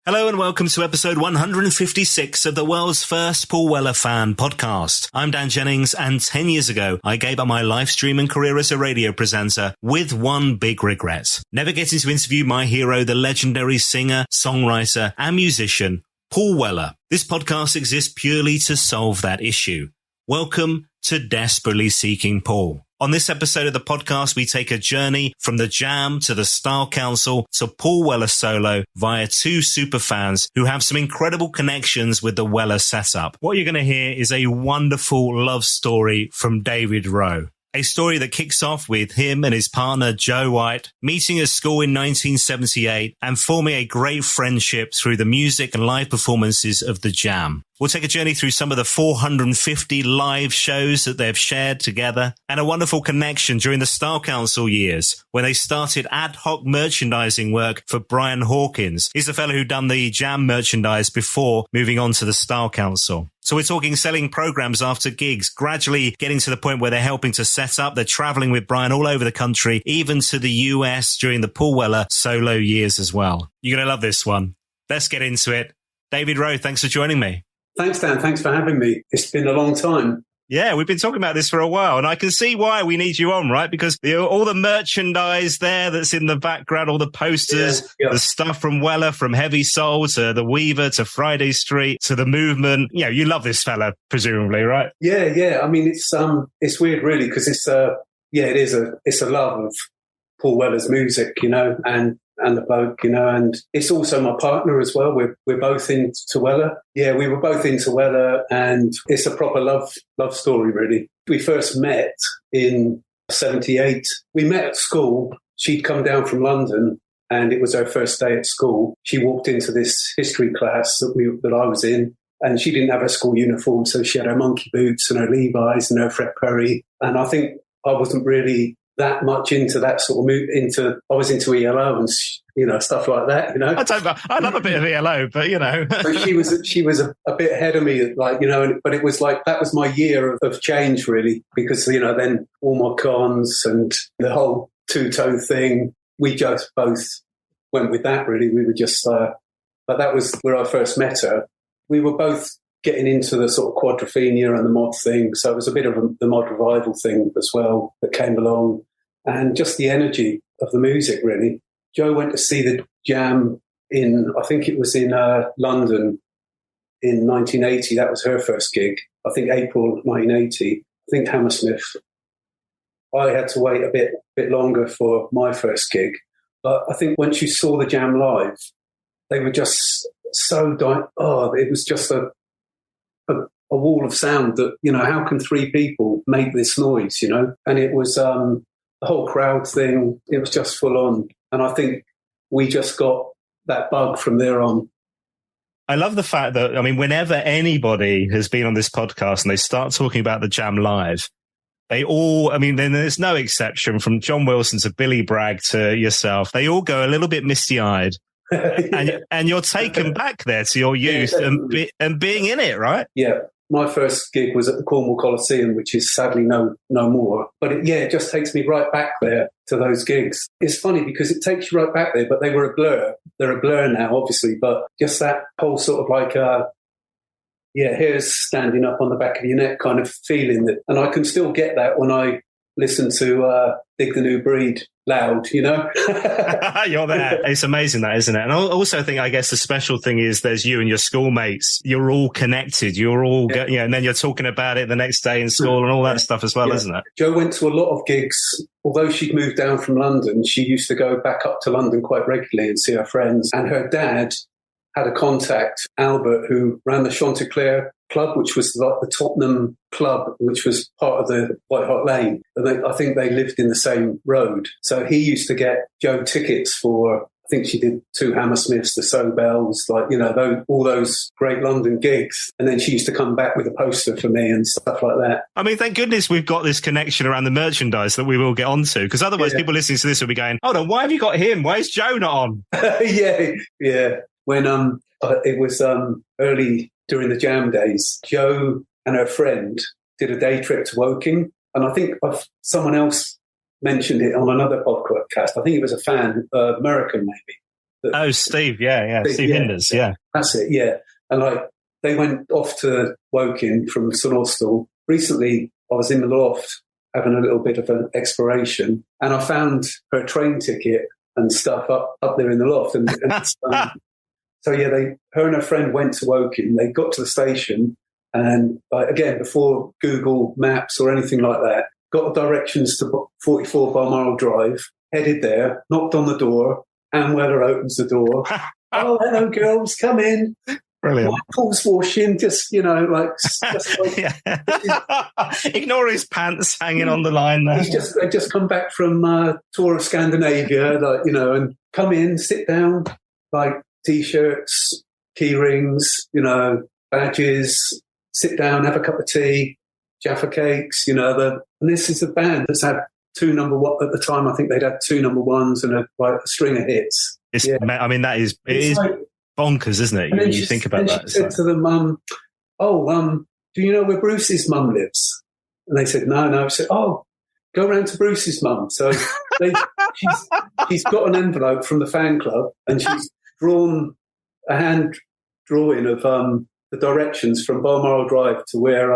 Hello and welcome to episode 156 of the world's first Paul Weller fan podcast. I'm Dan Jennings, and 10 years ago, I gave up my live stream and career as a radio presenter with one big regret: never getting to interview my hero, the legendary singer, songwriter, and musician, Paul Weller. This podcast exists purely to solve that issue. Welcome to Desperately Seeking Paul. On this episode of the podcast, we take a journey from the Jam to the Style Council to Paul Weller solo via two superfans who have some incredible connections with the Weller setup. What you're going to hear is a wonderful love story from David Rowe. A story that kicks off with him and his partner, Joe White, meeting at school in 1978 and forming a great friendship through the music and live performances of the Jam. We'll take a journey through some of the 450 live shows that they've shared together and a wonderful connection during the Style Council years when they started ad hoc merchandising work for Brian Hawkins. He's the fellow who done the Jam merchandise before moving on to the Style Council. So we're talking selling programs after gigs, gradually getting to the point where they're helping to set up. They're traveling with Brian all over the country, even to the US during the Paul Weller solo years as well. You're going to love this one. Let's get into it. David Rowe, thanks for joining me. Thanks, Dan. Thanks for having me. It's been a long time. Yeah, we've been talking about this for a while, and I can see why we need you on, right? Because all the merchandise there that's in the background, all the posters, the stuff from Weller, from Heavy Soul to the Weaver to Friday Street to the Movement. You know, you love this fella, presumably, right? Yeah. I mean, it's weird, really, because it's a love of Paul Weller's music, you know, and the bloke, you know, and it's also my partner as well. We're both into Weller. Yeah, we were both into Weller, and it's a proper love story, really. We first met in 78. We met at school. She'd come down from London, and it was her first day at school. She walked into this history class that I was in, and she didn't have her school uniform, so she had her monkey boots and her Levi's and her Fred Perry. And I think I wasn't really that much into that sort of I was into ELO and, you know, stuff like that, you know. I love a bit of ELO, but, you know. So she was a bit ahead of me, like, you know, but it was like, that was my year of change, really, because, you know, then all my cons and the whole two-tone thing, we just both went with that, really. We were just, but that was where I first met her. We were both getting into the sort of quadrophenia and the mod thing. So it was a bit of the mod revival thing as well that came along, and just the energy of the music, really. Joe went to see the Jam I think it was in London in 1980. That was her first gig. I think April 1980. I think Hammersmith. I had to wait a bit longer for my first gig. But I think once you saw the Jam live, they were just so it was just a wall of sound that, you know, how can three people make this noise, you know? And it was the whole crowd thing. It was just full on. And I think we just got that bug from there on. I love the fact that, I mean, whenever anybody has been on this podcast and they start talking about the Jam live, they all, I mean, then there's no exception from John Wilson to Billy Bragg to yourself. They all go a little bit misty-eyed. and you're taken back there to your youth and being in it, right? Yeah. My first gig was at the Cornwall Coliseum, which is sadly no more. But it just takes me right back there to those gigs. It's funny because it takes you right back there, but they were a blur. They're a blur now, obviously, but just that whole sort of like, hairs standing up on the back of your neck kind of feeling that. And I can still get that when I listen to Dig the New Breed loud, you know? You're there. It's amazing that, isn't it? And I also think, I guess the special thing is there's you and your schoolmates. You're all connected. You're all, and then you're talking about it the next day in school and all that stuff as well, isn't it? Jo went to a lot of gigs. Although she'd moved down from London, she used to go back up to London quite regularly and see her friends. And her dad had a contact, Albert, who ran the Chanticleer Club, which was like the Tottenham Club, which was part of the White Hart Lane. And I think they lived in the same road. So he used to get Jo tickets for, I think she did 2 Hammersmiths, the Sobels, like, you know, all those great London gigs. And then she used to come back with a poster for me and stuff like that. I mean, thank goodness we've got this connection around the mercernise that we will get onto, because otherwise people listening to this will be going, hold on, why have you got him? Why is Joe not on? Yeah. When it was early during the Jam days, Jo and her friend did a day trip to Woking. And I think someone else mentioned it on another podcast. I think it was a fan, American maybe. Oh, Steve, Steve Hinders, yeah. That's it, yeah. And like, they went off to Woking from St. Austell. Recently, I was in the loft having a little bit of an exploration, and I found her train ticket and stuff up there in the loft. So yeah, her and her friend went to Woking. They got to the station, and again, before Google Maps or anything like that, got the directions to 44 Balmoral Drive, headed there, knocked on the door. Anne Weller opens the door. Oh, hello, girls, come in. Brilliant. Paul's washing, just like ignore his pants hanging on the line there. They just come back from tour of Scandinavia, and come in, sit down, like t-shirts, key rings, badges, sit down, have a cup of tea, Jaffa cakes, and this is a band that's had two number one at the time. I think they'd had two number ones and a string of hits. I mean, it is like, bonkers, isn't it? When you think about that. She said to them, do you know where Bruce's mum lives? And they said, no. I said, oh, go round to Bruce's mum. So she's got an envelope from the fan club, and she's drawn a hand drawing of the directions from Balmoral Drive to where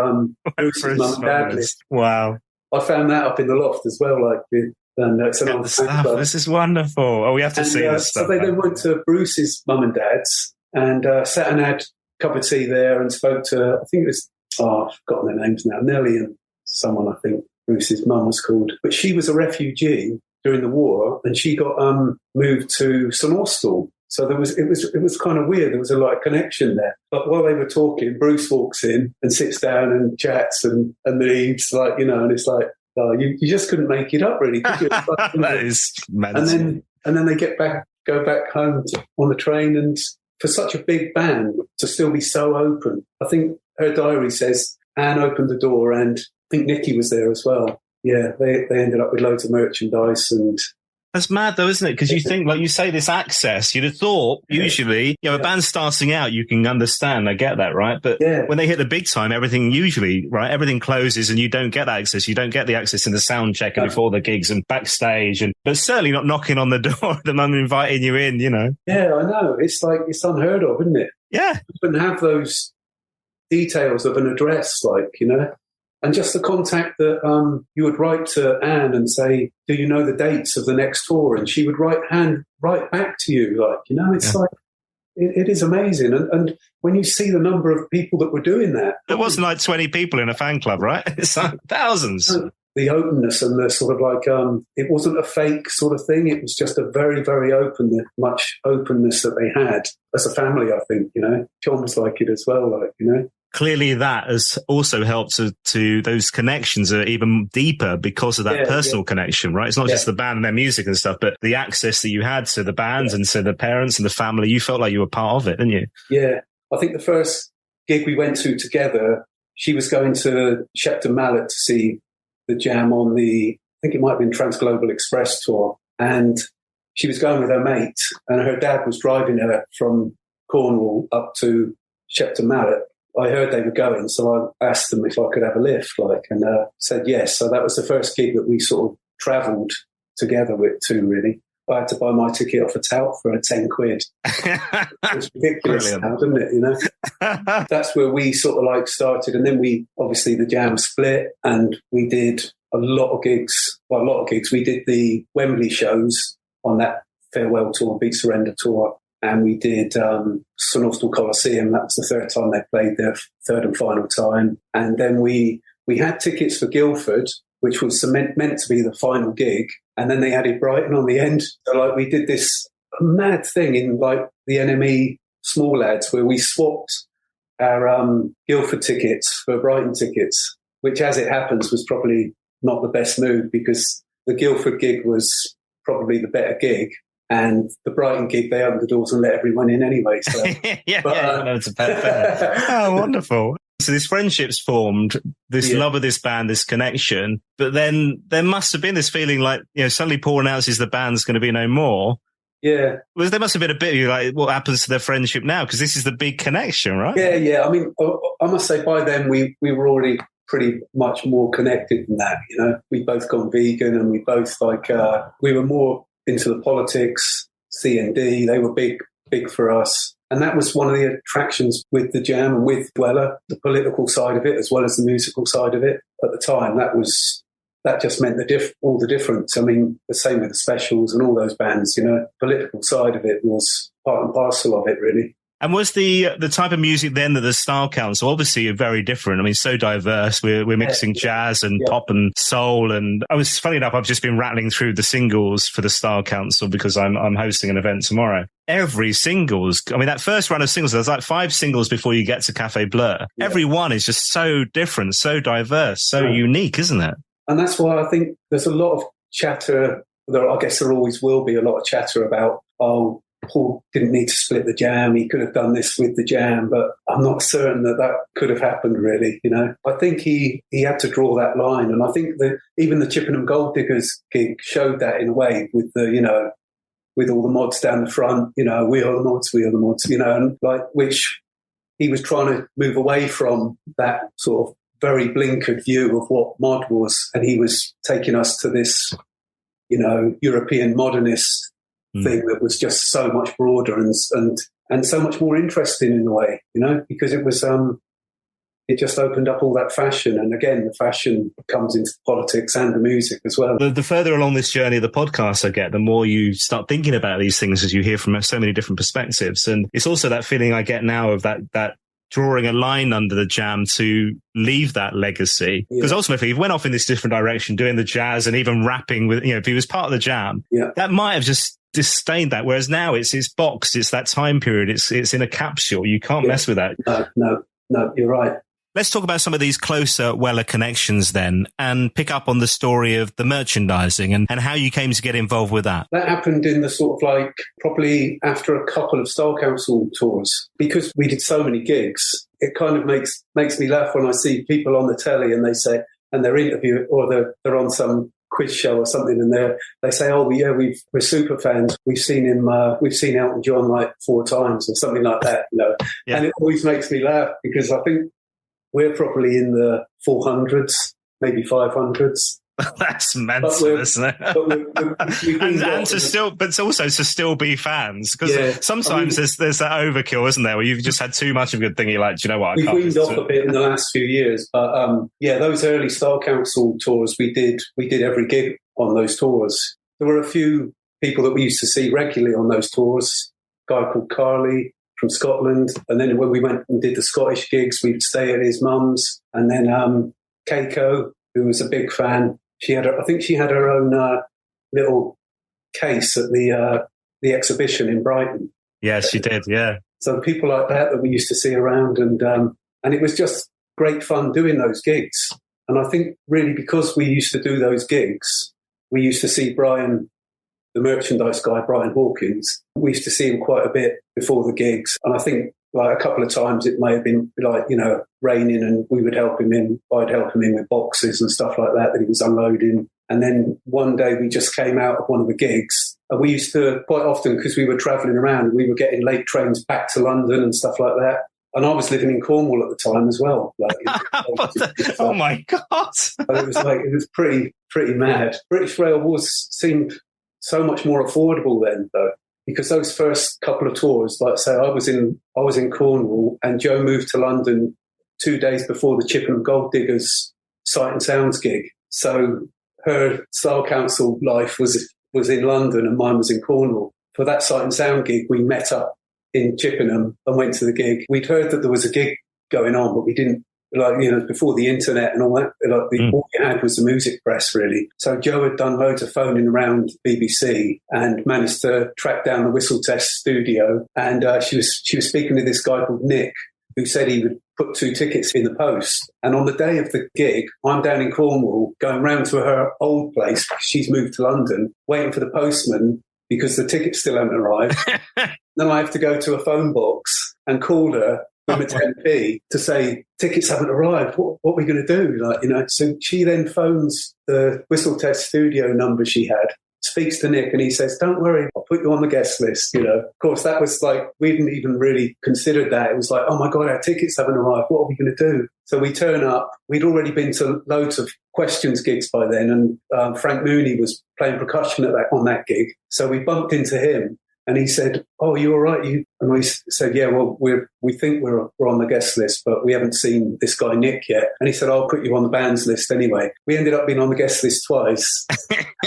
Bruce's mum and dad live. Wow. I found that up in the loft as well, and it's an stuff. This is wonderful. Oh, we have to see this stuff. So they then went to Bruce's mum and dad's and sat and had a cup of tea there and spoke to, I think it was, I've forgotten their names now, Nellie and someone, I think Bruce's mum was called. But she was a refugee during the war, and she got moved to St. Austell. So it was kind of weird. There was a lot of connection there. But while they were talking, Bruce walks in and sits down and chats and leaves, and it's like, you just couldn't make it up, really, could you? That is mental. And then they go back home on the train, and for such a big band to still be so open. I think her diary says Anne opened the door, and I think Nicky was there as well. Yeah, they ended up with loads of merchandise and. That's mad, though, isn't it? Because you think, like you say, this access, you'd have thought, usually, a band starting out, you can understand, I get that, right? But when they hit the big time, everything closes and you don't get access. You don't get the access in the sound check and before the gigs and backstage, but certainly not knocking on the door of them and inviting you in, Yeah, I know. It's like, it's unheard of, isn't it? Yeah. You couldn't have those details of an address, and just the contact that you would write to Anne and say, do you know the dates of the next tour? And she would write back to you, it's like, it is amazing. And when you see the number of people that were doing that. It wasn't like 20 people in a fan club, right? It's like thousands. The openness and the sort of it wasn't a fake sort of thing. It was just a very, very much openness that they had as a family, I think, John was like it as well, Clearly that has also helped to those connections are even deeper because of that personal connection, right? It's not just the band and their music and stuff, but the access that you had to the bands and to the parents and the family. You felt like you were part of it, didn't you? Yeah. I think the first gig we went to together, she was going to Shepton Mallet to see the Jam on I think it might have been Transglobal Express tour. And she was going with her mate, and her dad was driving her from Cornwall up to Shepton Mallet. I heard they were going, so I asked them if I could have a lift, and said yes. So that was the first gig that we sort of travelled together to, really. I had to buy my ticket off a tout for 10 quid. It was ridiculous now, didn't it, That's where we sort of started. And then obviously the Jam split, and we did a lot of gigs. We did the Wembley shows on that farewell tour, Beat Surrender tour. And we did St. Austell Coliseum. That was the third time they played their third and final time. And then we had tickets for Guildford, which was meant to be the final gig. And then they added Brighton on the end. So we did this mad thing in the NME Small Lads where we swapped our Guildford tickets for Brighton tickets, which as it happens was probably not the best move because the Guildford gig was probably the better gig. And the Brighton gig, they opened the doors and let everyone in anyway. So. It's a fair. Oh, wonderful. So this friendship's formed, this love of this band, this connection. But then there must have been this feeling like, suddenly Paul announces the band's going to be no more. Yeah. There must have been a bit of what happens to their friendship now? Because this is the big connection, right? Yeah. I mean, I must say by then we were already pretty much more connected than that. We'd both gone vegan and we both we were more into the politics. C&D. They were big for us. And that was one of the attractions with the Jam and with Dweller, the political side of it as well as the musical side of it. At the time, that just meant all the difference. I mean, the same with the Specials and all those bands, political side of it was part and parcel of it, really. And was the type of music then that the Style Council, obviously very different. I mean, so diverse. We're mixing jazz and pop and soul. And funny enough, I've just been rattling through the singles for the Style Council because I'm hosting an event tomorrow. Every singles, I mean, that first run of singles, there's like 5 singles before you get to Café Bleu. Yeah. Every one is just so different, so diverse, so unique, isn't it? And that's why I think there's a lot of chatter. I guess there always will be a lot of chatter about, Paul didn't need to split the Jam. He could have done this with the Jam, but I'm not certain that could have happened, really. I think he had to draw that line. And I think that even the Chippenham Gold Diggers gig showed that in a way with the, with all the mods down the front, we are the mods, and like, which he was trying to move away from that sort of very blinkered view of what mod was. And he was taking us to this, European modernist thing that was just so much broader and so much more interesting in a way, because it was it just opened up all that fashion. And again, the fashion comes into politics and the music as well. The further along this journey of the podcast I get, the more you start thinking about these things as you hear from so many different perspectives. And it's also that feeling I get now of that drawing a line under the Jam to leave that legacy. Because ultimately, he went off in this different direction, doing the jazz and even rapping with, if he was part of the Jam, that might have just disdained that. Whereas now it's boxed, it's that time period, it's in a capsule. You can't mess with that. No, you're right. Let's talk about some of these closer Weller connections then and pick up on the story of the merchandising and how you came to get involved with that. That happened in the sort of probably after a couple of Style Council tours. Because we did so many gigs, it kind of makes me laugh when I see people on the telly and they say, and they're interviewing or they're on some quiz show or something, and they say, we're super fans. We've seen him. We've seen Elton John like 4 times or something like that. Yeah. And it always makes me laugh because I think we're probably in the 400s, maybe 500s. That's mental, isn't it? But also to still be fans, because sometimes there's that overkill, isn't there, where you've just had too much of a good thing. You're like, do you know what? We've weaned off a bit in the last few years, but those early Style Council tours, we did every gig on those tours. There were a few people that we used to see regularly on those tours. A guy called Carly from Scotland, and then when we went and did the Scottish gigs, we'd stay at his mum's, and then Keiko, who was a big fan. I think she had her own little case at the exhibition in Brighton. Yes, she did. Yeah. So people like that we used to see around, and it was just great fun doing those gigs. And I think really because we used to do those gigs, we used to see Brian, the merchandise guy, Brian Hawkins. We used to see him quite a bit before the gigs, and I think a couple of times it may have been raining and we would help him in. I'd help him in with boxes and stuff like that he was unloading. And then one day we just came out of one of the gigs, and we used to quite often, because we were travelling around, we were getting late trains back to London and stuff like that. And I was living in Cornwall at the time as well. Oh my God. It was pretty mad. British Rail seemed so much more affordable then though. Because those first couple of tours, like I say, I was in Cornwall, and Jo moved to London 2 days before the Chippenham Gold Diggers Sight and Sounds gig. So her Style Council life was in London and mine was in Cornwall. For that Sight and Sound gig, we met up in Chippenham and went to the gig. We'd heard that there was a gig going on, but we didn't, before the internet and all that, all you had was the music press, really. So Jo had done loads of phoning around BBC and managed to track down the Whistle Test studio. And she was speaking to this guy called Nick, who said he would put 2 tickets in the post. And on the day of the gig, I'm down in Cornwall going round to her old place, because she's moved to London, waiting for the postman because the tickets still haven't arrived. Then I have to go to a phone box and call her from a 10p to say, tickets haven't arrived. What are we going to do? So she then phones the Whistle Test studio number she had, speaks to Nick, and he says, don't worry, I'll put you on the guest list. Of course, that was we didn't even really consider that. It was like, oh my God, our tickets haven't arrived. What are we going to do? So we turn up. We'd already been to loads of Questions gigs by then, and Frank Mooney was playing percussion on that gig. So we bumped into him. And he said, "Oh, you all right?" And we said, "Yeah, well, we think we're on the guest list, but we haven't seen this guy Nick yet." And he said, "I'll put you on the band's list anyway." We ended up being on the guest list twice.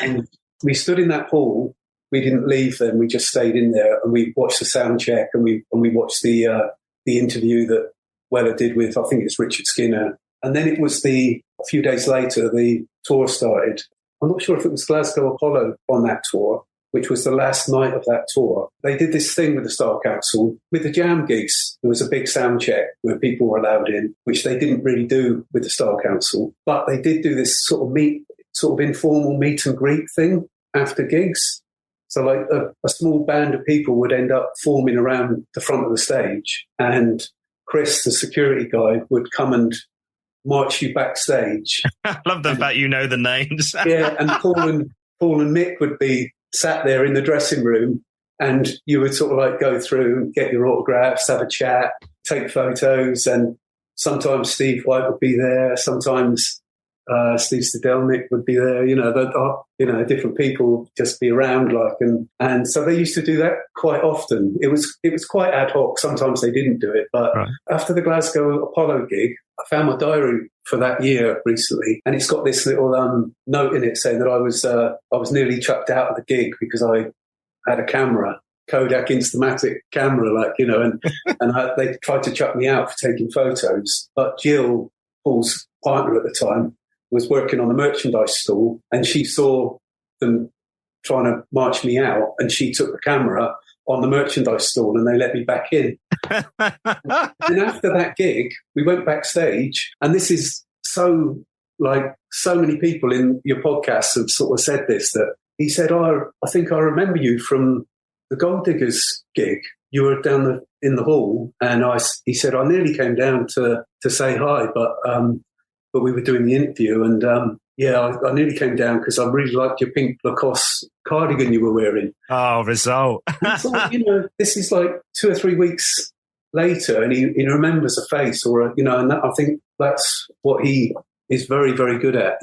And we stood in that hall. We didn't leave then. We just stayed in there, and we watched the sound check, and we watched the interview that Weller did with, I think it's Richard Skinner. And then it was a few days later, the tour started. I'm not sure if it was Glasgow Apollo on that tour, which was the last night of that tour. They did this thing with the Style Council. With the jam gigs, there was a big sound check where people were allowed in, which they didn't really do with the Style Council. But they did do this sort of informal meet and greet thing after gigs. So like a small band of people would end up forming around the front of the stage, and Chris, the security guy, would come and march you backstage. I love the fact you know the names. Yeah, and Paul and Mick would be sat there in the dressing room, and you would sort of like go through and get your autographs, have a chat, take photos, and sometimes Steve White would be there, sometimes Steve Stadelnik would be there, different people would just be around, and so they used to do that quite often. It was quite ad hoc. Sometimes they didn't do it, but right. After the Glasgow Apollo gig, I found my diary for that year recently, and it's got this little note in it saying that I was nearly chucked out of the gig because I had a camera, Kodak Instamatic camera, and they tried to chuck me out for taking photos. But Jill, Paul's partner at the time, was working on the merchandise stall, and she saw them trying to march me out, and she took the camera on the merchandise stall, and they let me back in. And after that gig, we went backstage, and this is so many people in your podcast have sort of said this, that he said, "Oh, I think I remember you from the Gold Diggers gig. You were down in the hall," and he said, "I nearly came down to say hi, but we were doing the interview, and I nearly came down because I really liked your pink Lacoste cardigan you were wearing." Oh, result. It's like, this is like 2 or 3 weeks later, and he remembers a face, and I think that's what he is very, very good at.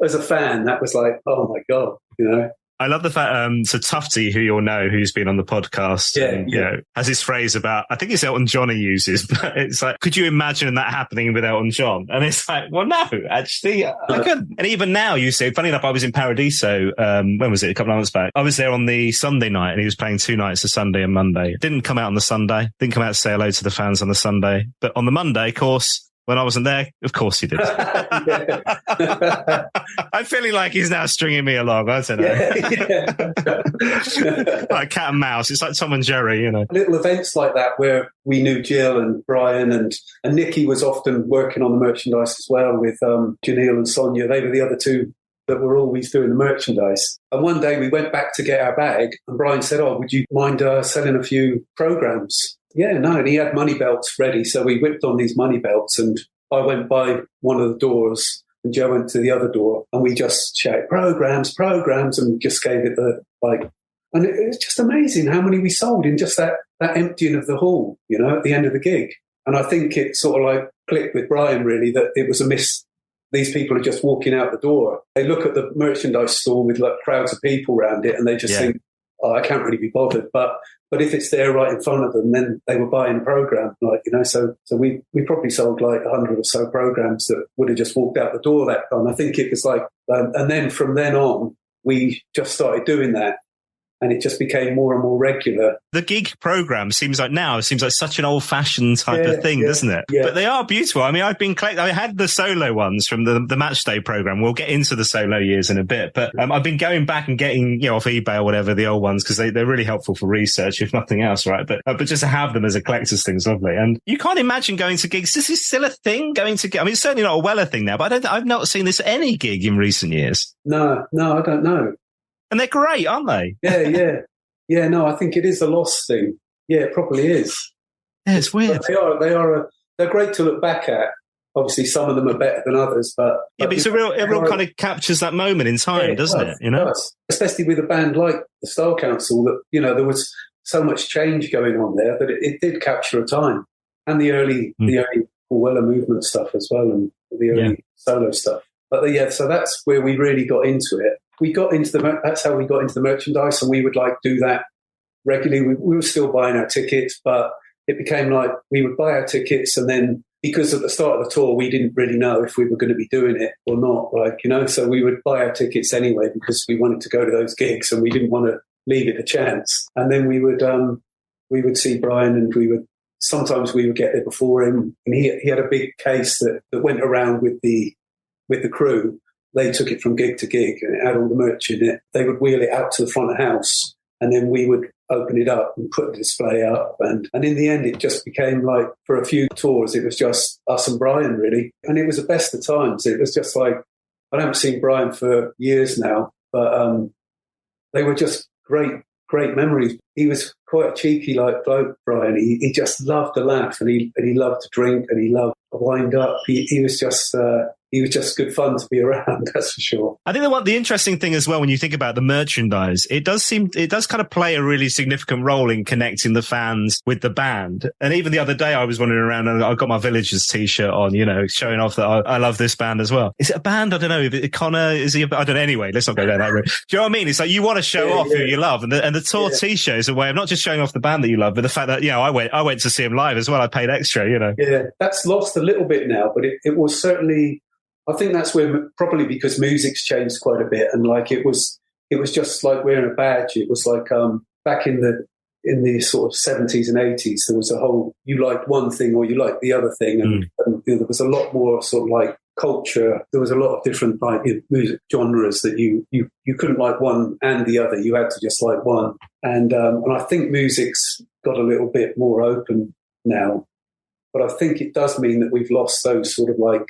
As a fan, that was like, oh my God, I love the fact, so Tufty, who you'll know, who's been on the podcast, has this phrase about, I think it's Elton John he uses, but it's like, could you imagine that happening with Elton John? And it's like, well, no, actually, I couldn't. And even now, you say, funny enough, I was in Paradiso, when was it? A couple of months back. I was there on the Sunday night, and he was playing 2 nights, a Sunday and Monday. Didn't come out on the Sunday, didn't come out to say hello to the fans on the Sunday. But on the Monday, of course, when I wasn't there, of course he did. I'm feeling like he's now stringing me along. I don't know. Like cat and mouse. It's like Tom and Jerry, Little events like that where we knew Jill and Brian, and Nikki was often working on the merchandise as well with Janelle and Sonia. They were the other two that were always doing the merchandise. And one day we went back to get our bag, and Brian said, "Oh, would you mind selling a few programs?" Yeah, no, and he had money belts ready, so we whipped on these money belts, and I went by one of the doors, and Joe went to the other door, and we just shouted, programs, and just gave it and it was just amazing how many we sold in just that emptying of the hall, at the end of the gig. And I think it sort of like clicked with Brian, really, that it was a miss. These people are just walking out the door. They look at the merchandise store with like crowds of people around it, and they just think, "Oh, I can't really be bothered." But if it's there right in front of them, then they were buying a program, So we probably sold like 100 or so programs that would have just walked out the door that time. I think it was like, and then from then on, we just started doing that. And it just became more and more regular. The gig program seems like such an old-fashioned type of thing, doesn't it? Yeah. But they are beautiful. I mean, I had the solo ones from the match day program. We'll get into the solo years in a bit, but I've been going back and getting, off eBay or whatever, the old ones, because they're really helpful for research, if nothing else, right? But just to have them as a collector's thing is lovely. And you can't imagine going to gigs. This is still a thing, I mean, it's certainly not a Weller thing now, but I've not seen this at any gig in recent years. No, I don't know. And they're great, aren't they? Yeah. No, I think it is a lost thing. Yeah, it probably is. Yeah, it's weird. But they're great to look back at. Obviously, some of them are better than others, but it's it real kind of captures that moment in time, doesn't it? It does. Especially with a band like the Style Council, that there was so much change going on there that it did capture a time, and the early Paul Weller movement stuff as well, and the early solo stuff. But so that's where we really got into it. That's how we got into the merchandise, and we would do that regularly. We were still buying our tickets, but it became like we would buy our tickets, and then because at the start of the tour we didn't really know if we were going to be doing it or not, like, you know, so we would buy our tickets anyway because we wanted to go to those gigs and we didn't want to leave it a chance. And then we would see Brian, and sometimes we would get there before him, and he had a big case that went around with the crew. They took it from gig to gig, and it had all the merch in it. They would wheel it out to the front of house, and then we would open it up and put the display up. And in the end, it just became like, for a few tours, it was just us and Brian, really. And it was the best of times. It was just like, I haven't seen Brian for years now, but they were just great memories. He was quite a cheeky like bloke, Brian. He just loved to laugh, and he loved to drink, and he loved to wind up. He was just good fun to be around, that's for sure. I think the interesting thing as well, when you think about the merchandise, it does kind of play a really significant role in connecting the fans with the band. And even the other day, I was wandering around and I got my Villagers t-shirt on, you know, showing off that I love this band as well. Is it a band? I don't know. Connor, is he? I don't know. Anyway, let's not go down that route. Do you know what I mean? It's like you want to show off who you love, and the tour t-shirt is a way of not just showing off the band that you love, but the fact that, you know, I went to see him live as well. I paid extra, you know. Yeah, that's lost a little bit now, but it was certainly. I think that's where, probably because music's changed quite a bit, and like it was just like wearing a badge. It was like back in the sort of 70s and 80s, there was a whole, you liked one thing or you liked the other thing, and you know, there was a lot more sort of like culture. There was a lot of different like music genres that you couldn't like one and the other. You had to just like one, and I think music's got a little bit more open now. But I think it does mean that we've lost those sort of like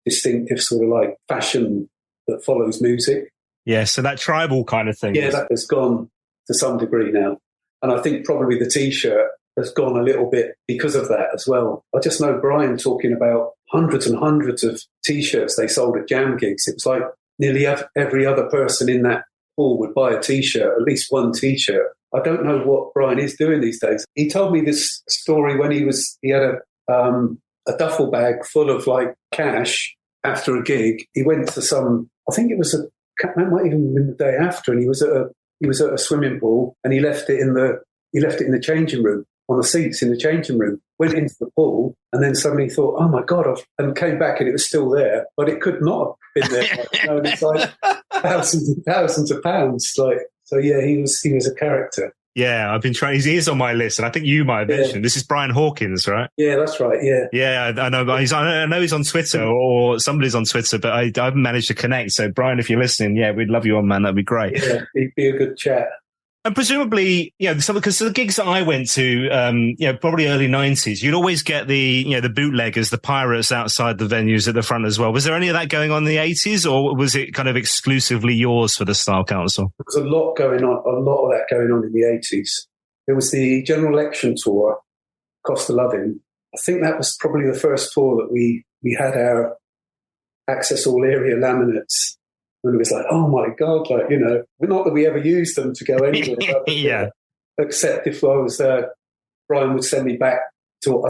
distinctive sort of like fashion that follows music. Yeah, so that tribal kind of thing. Yeah, that has gone to some degree now. And I think probably the T-shirt has gone a little bit because of that as well. I just know Brian talking about hundreds and hundreds of T-shirts they sold at jam gigs. It was like nearly every other person in that hall would buy a T-shirt, at least one T-shirt. I don't know what Brian is doing these days. He told me this story when he had a duffel bag full of like cash after a gig. He went to I think it might even have been the day after, and he was at a swimming pool, and he left it in the changing room, on the seats in the changing room, went into the pool, and then suddenly thought, oh my God, and came back and it was still there, but it could not have been there. You know, and it's like thousands of pounds. Like, so yeah, he was a character. Yeah, I've been trying. He is on my list, and I think you might have mentioned. This is Brian Hawkins, right? Yeah, that's right. Yeah, yeah, I know. I know he's on Twitter, or somebody's on Twitter, but I haven't managed to connect. So, Brian, if you're listening, yeah, we'd love you on, man. That'd be great. Yeah, it'd be a good chat. And presumably, you know, because the gigs that I went to, you know, probably early 90s, you'd always get the bootleggers, the pirates outside the venues at the front as well. Was there any of that going on in the 80s, or was it kind of exclusively yours for the Style Council? There was a lot of that going on in the 80s. There was the General Election tour, Cost of Loving. I think that was probably the first tour that we had our Access All Area laminates. And it was like, oh my God, like, you know, not that we ever used them to go anywhere. Yeah. Except if I was Brian would send me back to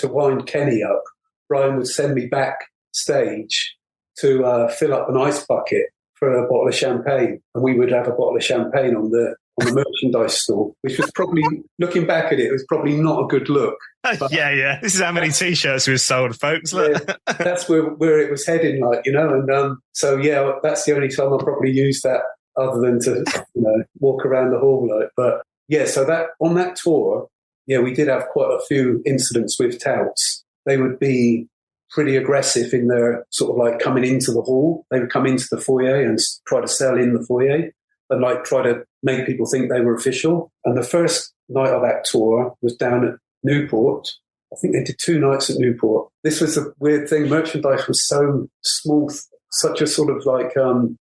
wind Kenny up. Brian would send me backstage to fill up an ice bucket for a bottle of champagne. And we would have a bottle of champagne on the merchandise store, which was probably, looking back at it, was probably not a good look. But, yeah. This is how many T-shirts we've sold, folks. Yeah, that's where it was heading, like, you know. And so, yeah, that's the only time I probably used that, other than to, you know, walk around the hall, like. But yeah, so that on that tour, yeah, we did have quite a few incidents with touts. They would be pretty aggressive in their sort of like coming into the hall. They would come into the foyer and try to sell in the foyer, and like try to make people think they were official. And the first night of that tour was down at Newport. I think they did 2 nights at Newport. This was a weird thing. Merchandise was so small, such a sort of like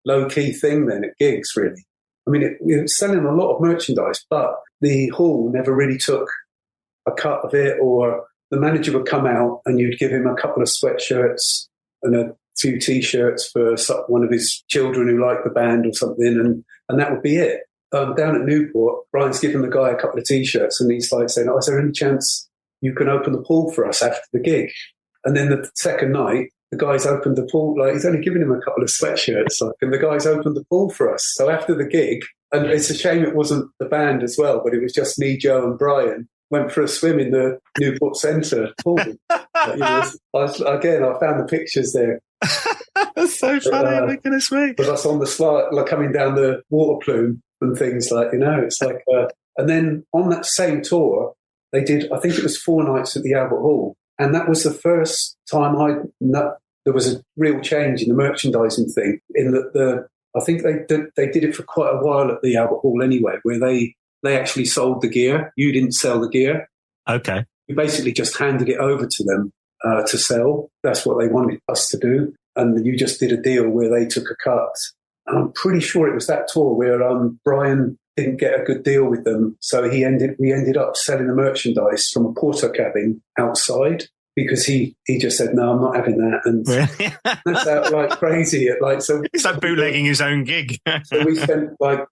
low-key thing then at gigs, really. I mean, we were selling a lot of merchandise, but the hall never really took a cut of it, or the manager would come out and you'd give him a couple of sweatshirts and a few T-shirts for one of his children who liked the band or something, and that would be it. Down at Newport, Brian's given the guy a couple of T-shirts, and he's like saying, oh, is there any chance you can open the pool for us after the gig? And then the second night, the guy's opened the pool, like he's only given him a couple of sweatshirts, like, and the guy's opened the pool for us. So after the gig, And it's a shame it wasn't the band as well, but it was just me, Joe and Brian. Went for a swim in the Newport Centre pool. I found the pictures there. That's so funny, my goodness me. With us on the slide, like coming down the water plume and things like, it's like... and then on that same tour, they did, I think it was 4 nights at the Albert Hall. And that was the first time there was a real change in the merchandising thing, in that I think they did it for quite a while at the Albert Hall anyway, where they actually sold the gear. You didn't sell the gear. Okay. You basically just handed it over to them to sell. That's what they wanted us to do. And you just did a deal where they took a cut. And I'm pretty sure it was that tour where Brian didn't get a good deal with them. So we ended up selling the merchandise from a porter cabin outside, because he just said, no, I'm not having that. And that's out like crazy. It's like bootlegging his own gig. So we spent like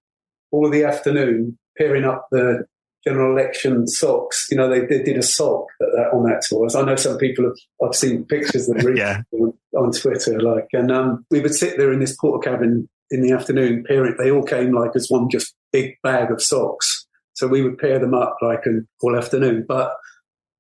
all of the afternoon pairing up the general election socks. They did a sock on that tour. I know some people I've seen pictures of them on Twitter. And we would sit there in this porter cabin in the afternoon pairing. They all came like as one just big bag of socks. So we would pair them up like all afternoon. But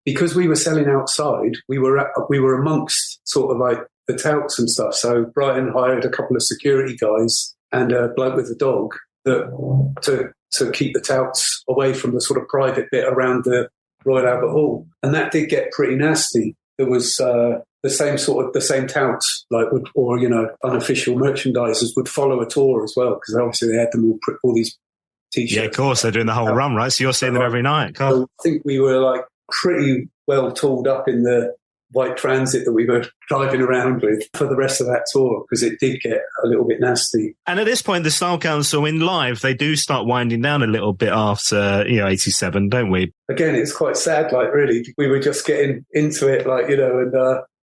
because we were selling outside, we were amongst sort of like the touts and stuff. So Brian hired a couple of security guys and a bloke with a dog to keep the touts away from the sort of private bit around the Royal Albert Hall. And that did get pretty nasty. There was the same touts, unofficial merchandisers would follow a tour as well, because obviously they had them all these T-shirts. Yeah, of course, they're doing the whole run, right? So you're seeing them every night. So I think we were like pretty well tooled up in the white transit that we were driving around with for the rest of that tour, because it did get a little bit nasty. And at this point, the Style Council in live, they do start winding down a little bit after, 87, don't we? Again, it's quite sad, really. We were just getting into it,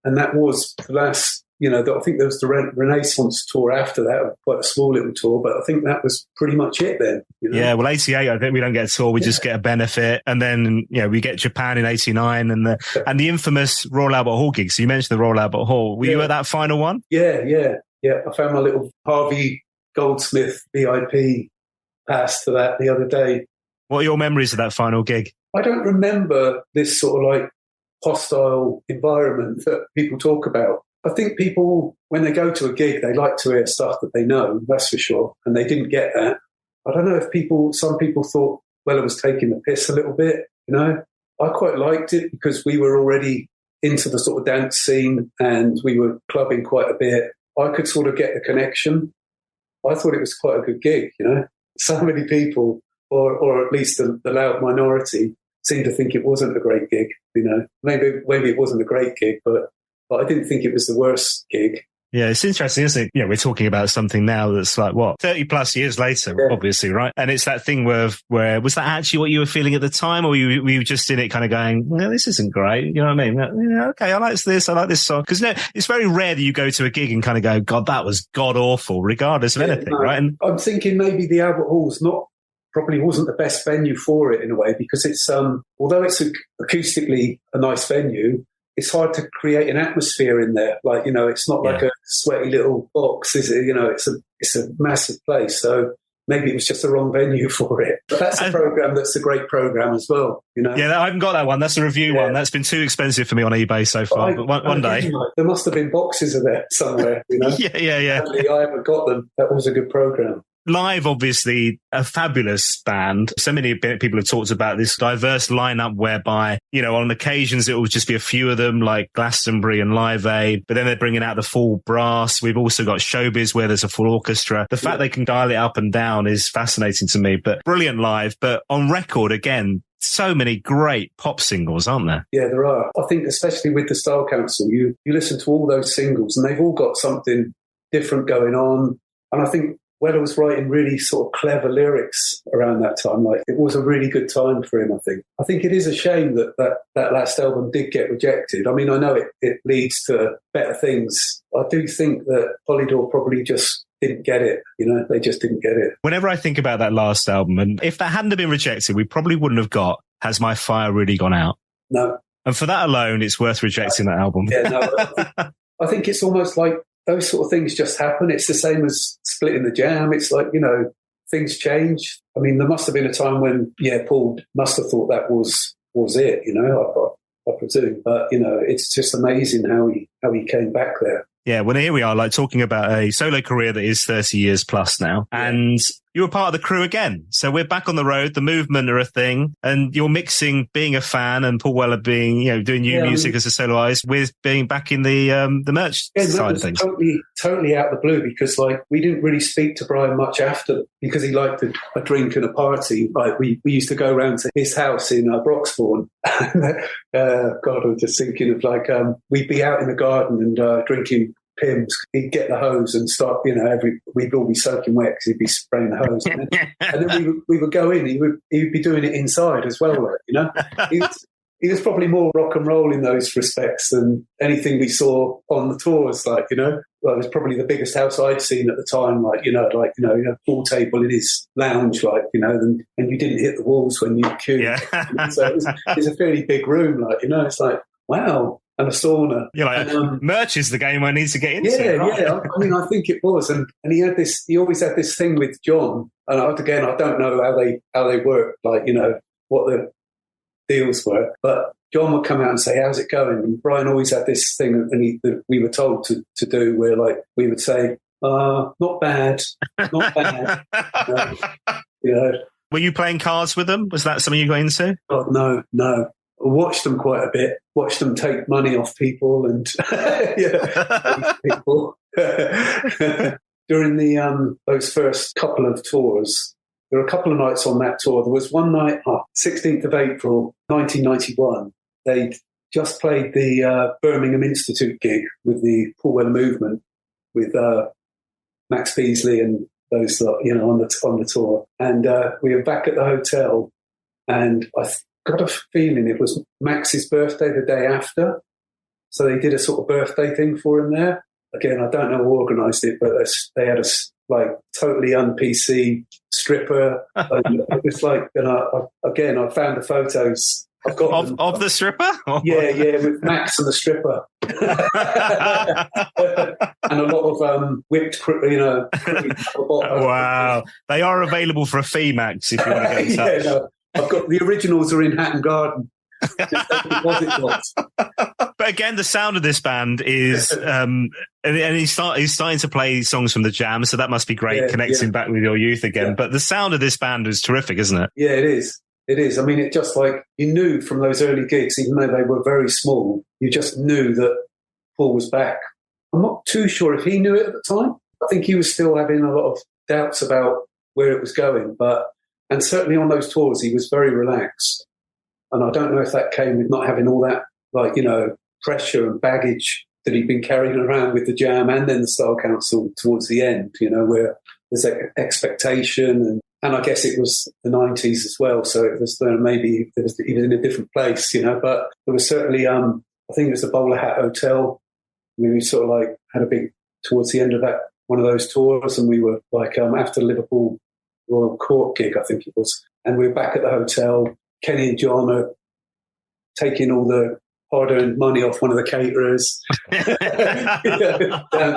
and that was the last, I think there was the Renaissance tour after that, quite a small little tour, but I think that was pretty much it then. Yeah, well, 88, I think we don't get a tour, we just get a benefit. And then, we get Japan in 89 and the infamous Royal Albert Hall gig. So you mentioned the Royal Albert Hall. Were you at that final one? Yeah. I found my little Harvey Goldsmith VIP pass to that the other day. What are your memories of that final gig? I don't remember this sort of hostile environment that people talk about. I think people, when they go to a gig, they like to hear stuff that they know, that's for sure. And they didn't get that. I don't know if some people thought, well, it was taking the piss a little bit, I quite liked it because we were already into the sort of dance scene and we were clubbing quite a bit. I could sort of get the connection. I thought it was quite a good gig, So many people, or at least the loud minority, seemed to think it wasn't a great gig, Maybe it wasn't a great gig, but I didn't think it was the worst gig. Yeah, it's interesting, isn't it? We're talking about something now that's 30 plus years later, obviously, right? And it's that thing where was that actually what you were feeling at the time, or were you just in it kind of going, no, this isn't great, you know what I mean? Yeah, okay, I like this song. Because it's very rare that you go to a gig and kind of go, God, that was god awful, regardless of anything, right? And I'm thinking maybe the Albert Hall's probably wasn't the best venue for it in a way, because it's although it's acoustically a nice venue, it's hard to create an atmosphere in there. It's not like a sweaty little box, is it? It's a massive place. So maybe it was just the wrong venue for it. But that's a program that's a great program as well, Yeah, I haven't got that one. That's a review one. That's been too expensive for me on eBay so far. But one day. There must have been boxes of that somewhere, Yeah. I haven't got them. That was a good program. Live, obviously, a fabulous band. So many people have talked about this diverse lineup whereby, on occasions it will just be a few of them like Glastonbury and Live Aid, but then they're bringing out the full brass. We've also got Showbiz where there's a full orchestra. The fact they can dial it up and down is fascinating to me, but brilliant live. But on record, again, so many great pop singles, aren't there? Yeah, there are. I think especially with the Style Council, you listen to all those singles and they've all got something different going on. And I think Weller was writing really sort of clever lyrics around that time. It was a really good time for him, I think. I think it is a shame that last album did get rejected. I mean, I know it leads to better things. I do think that Polydor probably just didn't get it. They just didn't get it. Whenever I think about that last album, and if that hadn't been rejected, we probably wouldn't have got Has My Fire Really Gone Out? No. And for that alone, it's worth rejecting that album. Yeah, no. I think it's almost like those sort of things just happen. It's the same as Splitting the Jam. It's like, things change. I mean, there must have been a time when, Paul must have thought that was it, I presume. But, it's just amazing how he came back there. Yeah, well, here we are, like talking about a solo career that is 30 years plus now. Yeah. And you were part of the crew again. So we're back on the road. The movement are a thing. And you're mixing being a fan and Paul Weller being, doing new music as a solo artist with being back in the merch side of things. Totally out of the blue, because we didn't really speak to Brian much after, because he liked a drink and a party. Like we used to go round to his house in Broxbourne. God, I'm just thinking of we'd be out in the garden and drinking Pims. He'd get the hose and start, we'd all be soaking wet because he'd be spraying the hose. And then we would go in. He would be doing it inside as well. He was probably more rock and roll in those respects than anything we saw on the tours. It was probably the biggest house I'd seen at the time. A pool table in his lounge, and you didn't hit the walls when you queued. Yeah. So it was a fairly big room. It's like, wow. And a sauna. You're like, merch is the game I need to get into. Yeah, right? Yeah. I mean, I think it was. And he always had this thing with John. And again, I don't know how they work, what the deals were. But John would come out and say, how's it going? And Brian always had this thing that we were told to do where, we would say, not bad, not bad. Were you playing cards with them? Was that something you got into? Oh, no. I watched them quite a bit. Watched them take money off people and people. During those first couple of tours, there were a couple of nights on that tour. There was one night, 16th of April, 1991. They just played the Birmingham Institute gig with the Paul Weller movement with Max Beasley and those on the tour. And we were back at the hotel, and I got a feeling it was Max's birthday the day after. So they did a sort of birthday thing for him there. Again, I don't know who organised it, but they had a totally un-PC stripper. And it was I found the photos. I've got of the stripper? Yeah, with Max and the stripper. And a lot of whipped, Wow. They are available for a fee, Max, if you want to get in touch. No. I've got the originals are in Hatton Garden. But again, the sound of this band is, and he's starting to play songs from the Jam, so that must be great, connecting back with your youth again. Yeah. But the sound of this band is terrific, isn't it? Yeah, it is. It is. I mean, it just you knew from those early gigs, even though they were very small, you just knew that Paul was back. I'm not too sure if he knew it at the time. I think he was still having a lot of doubts about where it was going, and certainly on those tours, he was very relaxed. And I don't know if that came with not having all that, pressure and baggage that he'd been carrying around with the Jam and then the Style Council towards the end, where there's expectation. And I guess it was the 90s as well. So it was maybe he was in a different place, But there was certainly, I think it was the Bowler Hat Hotel. We sort of had a big, towards the end of that, one of those tours. And we were after Liverpool Royal Court gig, I think it was. And we were back at the hotel. Kenny and John are taking all the hard-earned money off one of the caterers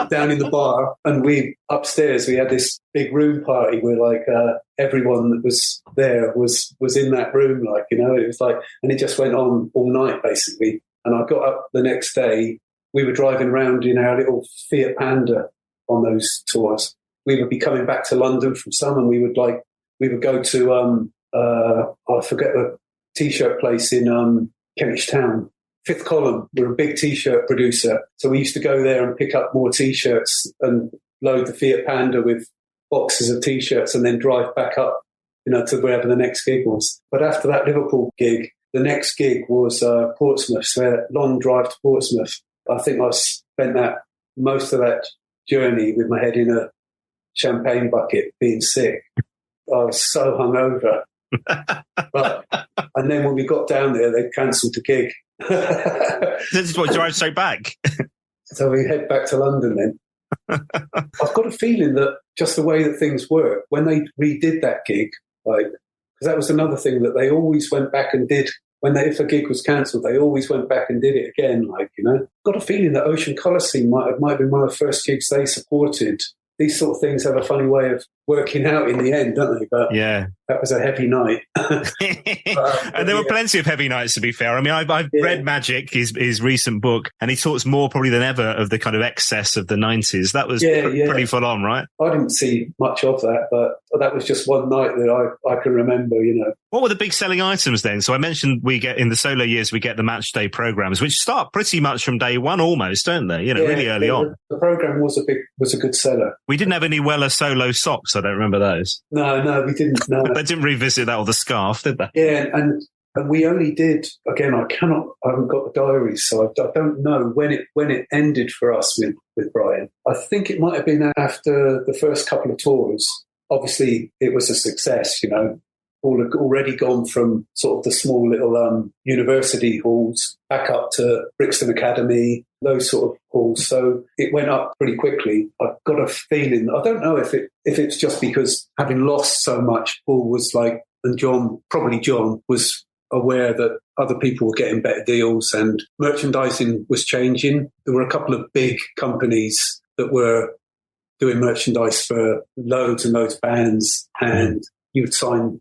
down in the bar. And upstairs, we had this big room party where everyone that was there was in that room, it was and it just went on all night basically. And I got up the next day. We were driving around in our little Fiat Panda on those tours. We would be coming back to London from some, and we would go to I forget the T-shirt place in Kentish Town. Fifth Column, we're a big T-shirt producer, so we used to go there and pick up more T-shirts and load the Fiat Panda with boxes of T-shirts, and then drive back up, to wherever the next gig was. But after that Liverpool gig, the next gig was Portsmouth, so a long drive to Portsmouth. I think I spent most of that journey with my head in a champagne bucket, being sick. I was so hungover. And then when we got down there, they cancelled the gig. This is what drive straight back. So we head back to London then. I've got a feeling that just the way that things work, when they redid that gig, because that was another thing that they always went back and did. If a gig was cancelled, they always went back and did it again. Got a feeling that Ocean Coliseum might have been one of the first gigs they supported these sort of things have a funny way of working out in the end, don't they? But yeah, that was a heavy night. And there were plenty of heavy nights, to be fair. I mean, I've read Magic, his recent book, and he talks more probably than ever of the kind of excess of the 90s. That was pretty full on, right? I didn't see much of that, but that was just one night that I can remember, What were the big selling items then? So I mentioned we get, in the solo years, we get the match day programs, which start pretty much from day one almost, don't they? Really early on. The program was a good seller. We didn't have any Weller solo socks. I don't remember those. No, we didn't. No. They didn't revisit that, or the scarf, did they? Yeah, and we only did, again, I haven't got the diaries, so I don't know when it ended for us with Brian. I think it might have been after the first couple of tours. Obviously, it was a success, all had already gone from sort of the small little university halls back up to Brixton Academy, those sort of halls. So it went up pretty quickly. I've got a feeling, I don't know if it's just because having lost so much, Paul was like, and John was aware that other people were getting better deals and merchandising was changing. There were a couple of big companies that were doing merchandise for loads and loads of bands, and you would sign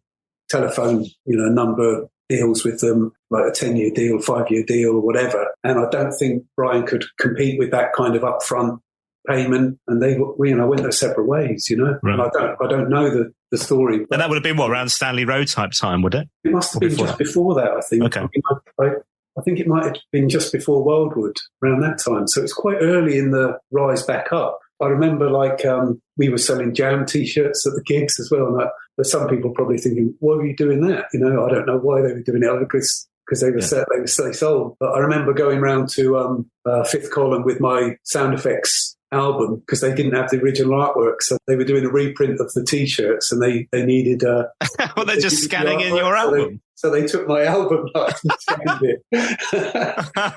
telephone, number deals with them, like a 10-year deal, 5-year deal or whatever. And I don't think Brian could compete with that kind of upfront payment, and they went their separate ways, Right. And I don't know the story. And that would have been around Stanley Road type time, would it? It must have been just before that, I think. Okay. I think it might have been just before Wildwood, around that time. So it's quite early in the rise back up. I remember we were selling Jam T-shirts at the gigs as well. And there's some people probably thinking, why were you doing that? I don't know why they were doing it, because they were sold. But I remember going round to Fifth Column with my sound effects album, because they didn't have the original artwork. So they were doing a reprint of the T-shirts, and they needed... well, they're just scanning in your album. So they took my album and scanned it.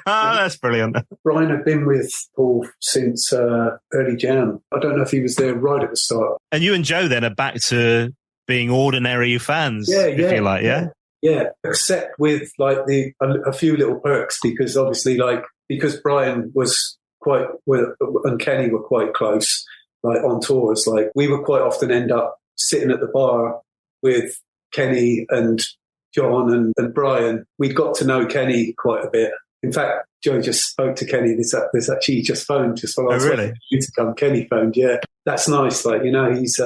That's brilliant. Brian had been with Paul since early Jan. I don't know if he was there right at the start. And you and Joe then are back to being ordinary fans, if you like, yeah? Yeah, except with a few little perks, because obviously because Brian was and Kenny were quite close, on tours, we would quite often end up sitting at the bar with Kenny and John and Brian. We'd got to know Kenny quite a bit. In fact, Joe just spoke to Kenny. There's actually just phoned just while I was waiting for you to come. Kenny phoned, yeah. That's nice. He's...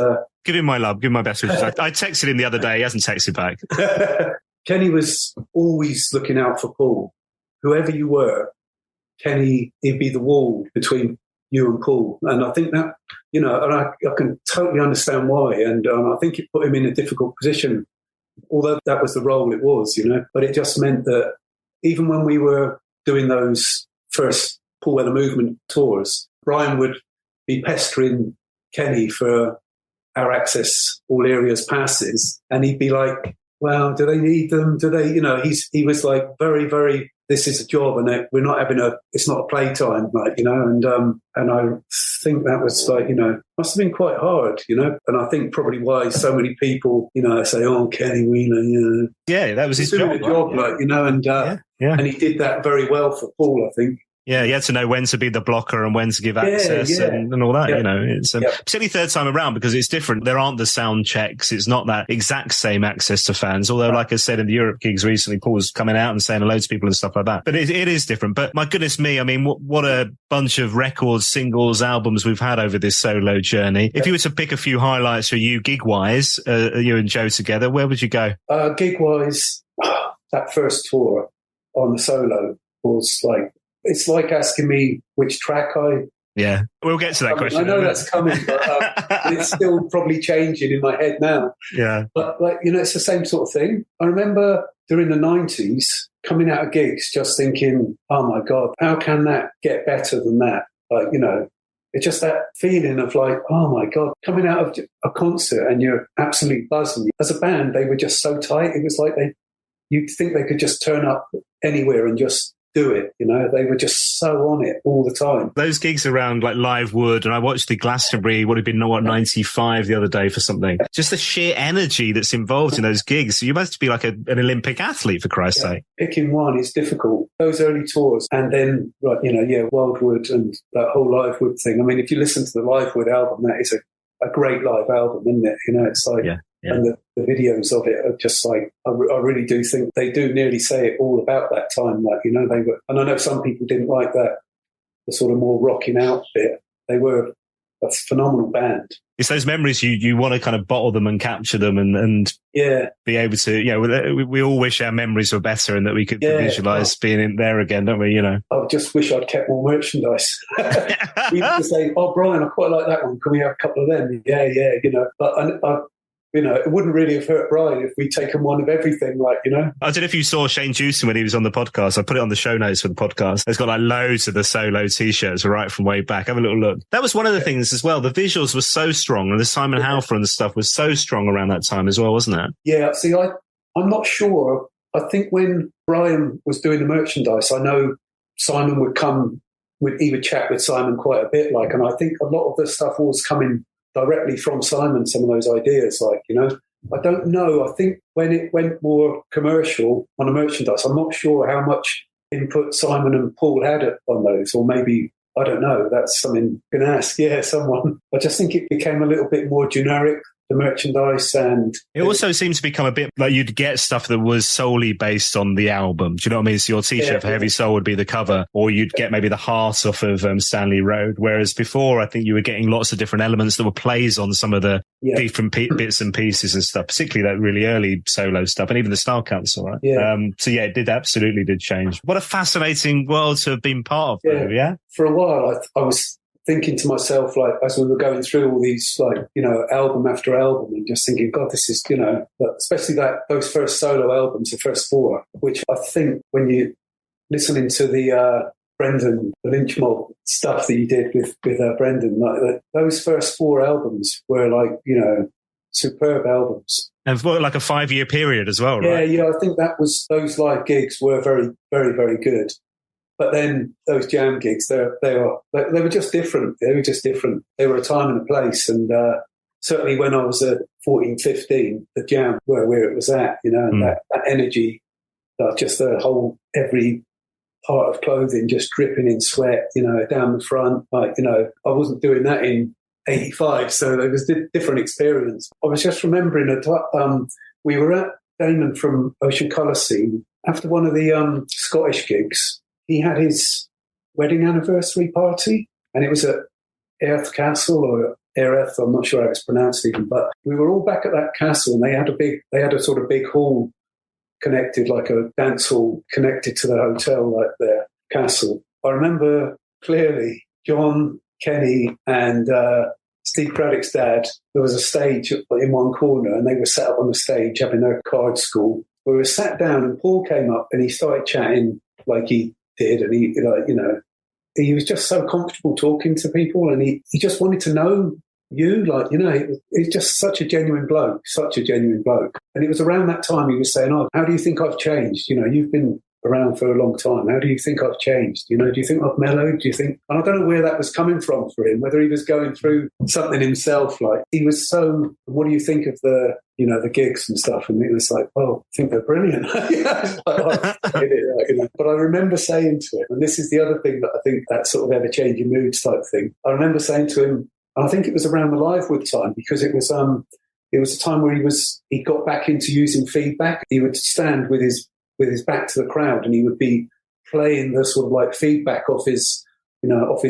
Give him my love. Give him my best wishes. I texted him the other day. He hasn't texted back. Kenny was always looking out for Paul. Whoever you were, Kenny, he'd be the wall between you and Paul. And I think that, and I can totally understand why. And I think it put him in a difficult position, although that was the role it was, But it just meant that even when we were doing those first Paul Weller Movement tours, Brian would be pestering Kenny for our access all areas passes, and he'd be like, well, do they need them? Do they, he was very, very, this is a job, and we're not having it's not a playtime, and I think that was must have been quite hard, and I think probably why so many people, say, oh, Kenny Wheeler, yeah, that was his job, and he did that very well for Paul, I think. Yeah, you had to know when to be the blocker and when to give access and all that, It's particularly third time around, because it's different. There aren't the sound checks. It's not that exact same access to fans. Although, like I said, in the Europe gigs recently, Paul was coming out and saying hello to people and stuff like that. But it is different. But my goodness me, I mean, what a bunch of records, singles, albums we've had over this solo journey. If you were to pick a few highlights for you gig-wise, you and Joe together, where would you go? Gig-wise, that first tour on the solo was it's like asking me which track Yeah, we'll get to that question. I know that's coming, but it's still probably changing in my head now. Yeah. But, it's the same sort of thing. I remember during the 90s coming out of gigs just thinking, oh, my God, how can that get better than that? It's just that feeling of oh, my God, coming out of a concert and you're absolutely buzzing. As a band, they were just so tight. It was you'd think they could just turn up anywhere and just do it. You know, they were just so on it all the time. Those gigs around like Live Wood, and I watched the Glastonbury, would have been 95 the other day for something. Just the sheer energy that's involved in those gigs. You must be like an Olympic athlete, for Christ's sake. Picking one is difficult. Those early tours, and then Wildwood and that whole Live Wood thing. I mean, if you listen to the Live Wood album, that is a great live album, isn't it? You know, it's like, and the videos of it are just like, I really do think they do nearly say it all about that time. Like, you know, they were, and I know some people didn't like that, the sort of more rocking out bit. They were a phenomenal band. It's those memories you want to kind of bottle them and capture them and be able to, we all wish our memories were better and that we could visualize being in there again, don't we? You know, I just wish I'd kept more merchandise. We used to say, "Oh, Brian, I quite like that one. Can we have a couple of them?" Yeah, you know, but you know, it wouldn't really have hurt Brian if we'd taken one of everything, like, you know. I don't know if you saw Shane Jewson when he was on the podcast. I put it on the show notes for the podcast. It's got like loads of the solo T-shirts right from way back. Have a little look. That was one of the things as well. The visuals were so strong, and the Simon Halford and stuff was so strong around that time as well, wasn't it? Yeah, see, I'm not sure. I think when Brian was doing the merchandise, I know Simon he would chat with Simon quite a bit, like, and I think a lot of the stuff was coming directly from Simon, some of those ideas, like, you know. I don't know. I think when it went more commercial on the merchandise, I'm not sure how much input Simon and Paul had on those, or maybe, I don't know. That's something you can ask, someone. I just think it became a little bit more generic, the merchandise, and it also seems to become a bit like you'd get stuff that was solely based on the album. Do you know what I mean? So your T-shirt for Heavy Soul would be the cover, or you'd get maybe the heart off of Stanley Road. Whereas before, I think you were getting lots of different elements that were plays on some of the different bits and pieces and stuff, particularly that really early solo stuff, and even the Style Council, right? It absolutely did change. What a fascinating world to have been part of, though, yeah? For a while, I was thinking to myself, like, as we were going through all these, like, you know, album after album, and just thinking, God, this is, you know, especially those first solo albums, the first four, which I think when you listening to the Brendan, the Lynch Mob stuff that you did with Brendan, like, those first four albums were like, you know, superb albums. And for like a 5-year period as well, right? Yeah, I think those live gigs were very, very, very good. But then those jam gigs, they were just different. They were just different. They were a time and a place. And certainly when I was at 14, 15, the jam where it was at, you know, and that energy, just the whole, every part of clothing just dripping in sweat, you know, down the front. Like, you know, I wasn't doing that in 85, so it was a different experience. I was just remembering we were at Damon from Ocean Colour Scene after one of the Scottish gigs. He had his wedding anniversary party, and it was at Airth Castle or Airth. I'm not sure how it's pronounced even, but we were all back at that castle, and they had a sort of big hall connected, like a dance hall connected to the hotel, like their castle. I remember clearly John, Kenny, and Steve Craddock's dad. There was a stage in one corner, and they were sat up on the stage having their card school. We were sat down, and Paul came up, and he started chatting like he did, and he, like, you know, he was just so comfortable talking to people, and he just wanted to know you, like, you know, he's just such a genuine bloke. And it was around that time he was saying, "Oh, how do you think I've changed? You know, you've been around for a long time. How do you think I've changed? You know, do you think I've mellowed? Do you think?" And I don't know where that was coming from for him, whether he was going through something himself. Like, he was so, what do you think of the, you know, the gigs and stuff? And it was like, well, I think they're brilliant. But I remember saying to him, and this is the other thing that I think, that sort of ever-changing moods type thing. I remember saying to him, and I think it was around the Live Wood time, because it was a time where he got back into using feedback. He would stand with his back to the crowd, and he would be playing the sort of like feedback off his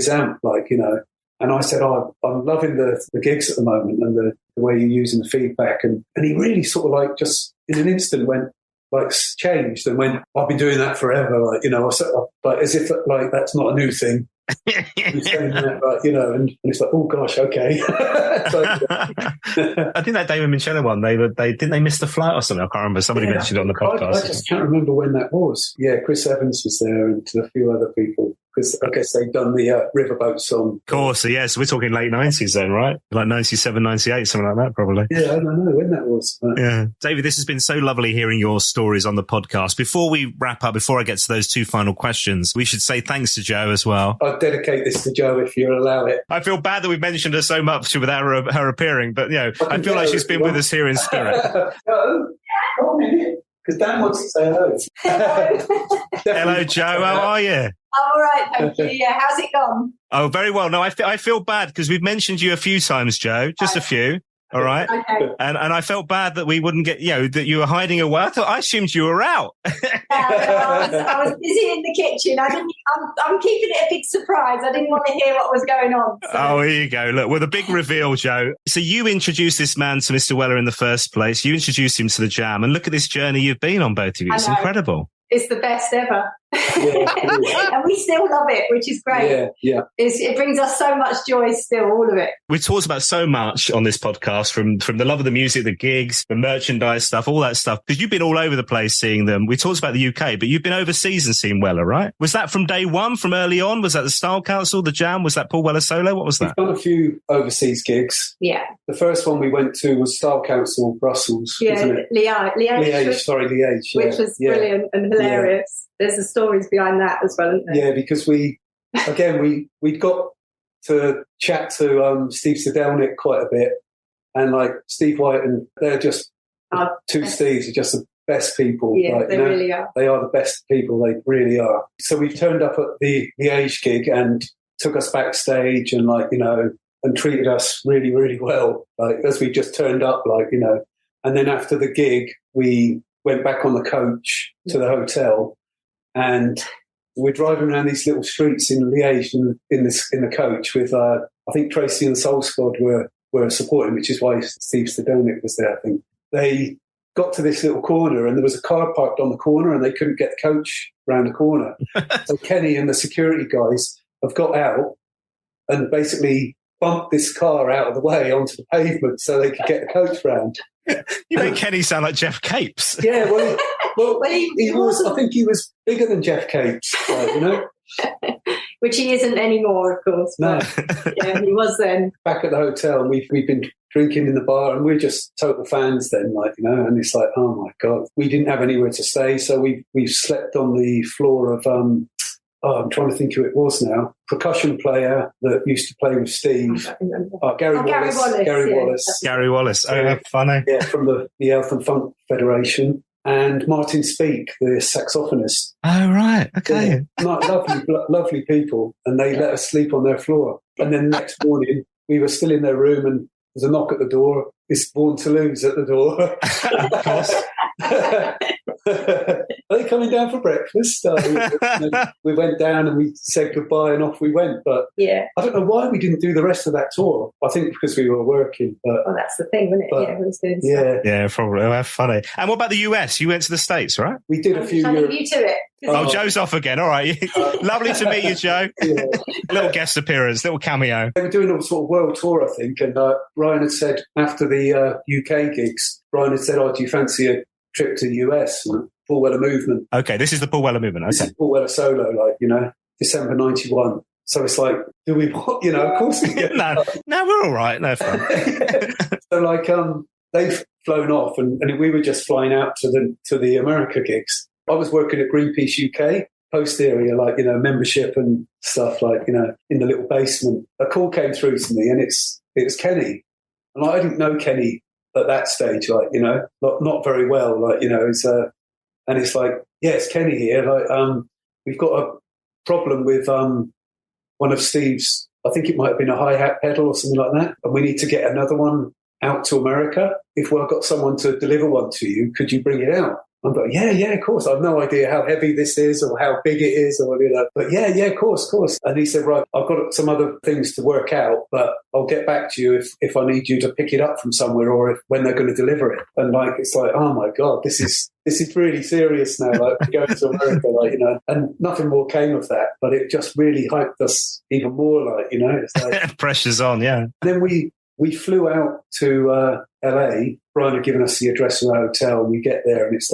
amp, like, you know. And I said, "Oh, I'm loving the gigs at the moment, and the way you're using the feedback." And he really sort of like just in an instant went, like, changed and went, "I've been doing that forever." Like, you know, like, as if like that's not a new thing. Saying that, like, you know, and it's like, oh gosh, okay. I think that David Minchella one, they missed the flight or something. I can't remember. Somebody mentioned it on the podcast. I just can't remember when that was. Yeah, Chris Evans was there, and a few other people. because I guess they've done the Riverboat song. Of course, yes. We're talking late 90s then, right? Like 97, 98, something like that, probably. Yeah, I don't know when that was. But... Yeah. David, this has been so lovely hearing your stories on the podcast. Before we wrap up, before I get to those two final questions, we should say thanks to Jo as well. I'll dedicate this to Jo if you allow it. I feel bad that we've mentioned her so much without her appearing, but, I feel like she's been with us here in spirit. Because Dan wants to say hello. Hello, Jo. How are you? I'm all right, thank you. Yeah, how's it gone? Oh, very well. No, I feel bad because we've mentioned you a few times, Jo, just a few. All right. Okay. And I felt bad that we wouldn't get, that you were hiding away. I assumed you were out. I was busy in the kitchen. I'm keeping it a big surprise. I didn't want to hear what was going on. So. Oh, here you go. Look, well, the big reveal, Jo. So you introduced this man to Mr. Weller in the first place. You introduced him to the Jam. And look at this journey you've been on, both of you. It's incredible. It's the best ever. Yeah, and we still love it, which is great. Yeah. It brings us so much joy still, all of it. We talked about so much on this podcast, from the love of the music, the gigs, the merchandise stuff, all that stuff, because you've been all over the place seeing them. We talked about the UK, but you've been overseas and seen Weller, right? Was that from day one, from early on? Was that the Style Council, the Jam? Was that Paul Weller solo? What was that? We've done a few overseas gigs. Yeah. The first one we went to was Style Council, Brussels, wasn't it? Liège. Liège. Yeah. Which was brilliant and hilarious. Yeah. There's the stories behind that as well, isn't there? Yeah, because we got to chat to Steve Sedelnik quite a bit, and like Steve White, and they're just two Steves are just the best people. Yeah, like, they really are. They are the best people. They really are. So we turned up at the Liège gig and took us backstage and and treated us really, really well. Like as we just turned up, and then after the gig we went back on the coach to the hotel. And we're driving around these little streets in Liège in the coach with, I think Tracy and the Soul Squad were supporting, which is why Steve Sedelnik was there, I think. They got to this little corner and there was a car parked on the corner and they couldn't get the coach round the corner. So Kenny and the security guys have got out and basically bumped this car out of the way onto the pavement so they could get the coach round. You make Kenny sound like Jeff Capes. Yeah, well, he was. I think he was bigger than Jeff Capes, Which he isn't anymore, of course. No, yeah, he was then. Back at the hotel, and we've been drinking in the bar, and we're just total fans then, And it's like, oh my god, we didn't have anywhere to stay, so we slept on the floor of. I'm trying to think who it was now. Percussion player that used to play with Steve. Gary Wallace. Gary Wallace. Oh, funny. Yeah, from the Elf and Funk Federation. And Martin Speake, the saxophonist. Oh, right. Okay. Yeah, lovely people. And they let us sleep on their floor. And then the next morning, we were still in their room and there's a knock at the door. It's Born to Lose at the door. Of course. Are they coming down for breakfast? We went down and we said goodbye and off we went. But I don't know why we didn't do the rest of that tour. I think because we were working. But, that's the thing, wasn't it? It was doing stuff. Yeah, probably. Oh, that's funny. And what about the US? You went to the States, right? We did a few. You to it. Oh, Joe's off again. All right. Lovely to meet you, Jo. Yeah. Little guest appearance, little cameo. They were doing a sort of world tour, I think. And Ryan had said after the UK gigs, Ryan had said, do you fancy a trip to the US? Paul Weller Movement. Okay, this is the Paul Weller Movement. Okay. This is Paul Weller solo, December 91. So it's like, do we want, of course we get No, we're all right. No fun. So they've flown off and we were just flying out to the America gigs. I was working at Greenpeace UK, post area, membership and stuff, in the little basement. A call came through to me and it was Kenny. And I didn't know Kenny at that stage, not very well, and it's like, yeah, it's Kenny here. We've got a problem with one of Steve's, I think it might have been a hi-hat pedal or something like that, and we need to get another one out to America. If we've got someone to deliver one to you, could you bring it out? I'm like, yeah, of course. I've no idea how heavy this is or how big it is or but yeah, of course. And he said, right, I've got some other things to work out, but I'll get back to you if I need you to pick it up from somewhere or when they're going to deliver it. And it's like, oh my God, this is really serious now. Going to America, and nothing more came of that, but it just really hyped us even more. It's like pressure's on, yeah. Then we flew out to LA. Brian had given us the address of the hotel, and we get there, and it's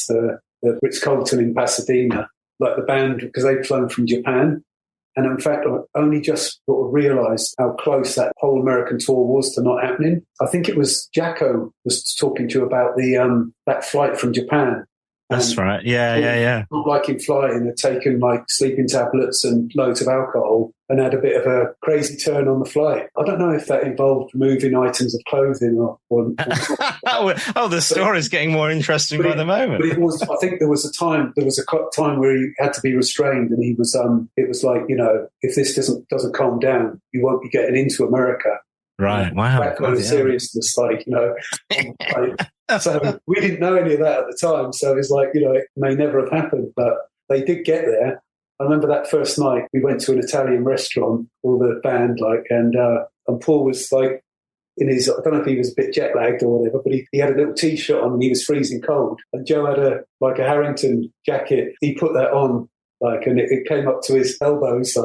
the Ritz-Carlton in Pasadena, like the band, because they'd flown from Japan. And in fact, I only just sort of realised how close that whole American tour was to not happening. I think it was Jacko was talking to you about the that flight from Japan. That's right. Yeah. Not liking flying, had taken like sleeping tablets and loads of alcohol and had a bit of a crazy turn on the flight. I don't know if that involved removing items of clothing or the story's getting more interesting by the moment. But it was, I think there was a time where he had to be restrained, and he was, it was like, if this doesn't calm down, you won't be getting into America. Right. Wow. That kind of seriousness, so we didn't know any of that at the time. So it's like, it may never have happened, but they did get there. I remember that first night we went to an Italian restaurant, all the band, and Paul was like in his, I don't know if he was a bit jet lagged or whatever, but he had a little t-shirt on and he was freezing cold. And Joe had a Harrington jacket. He put that on, and it came up to his elbows,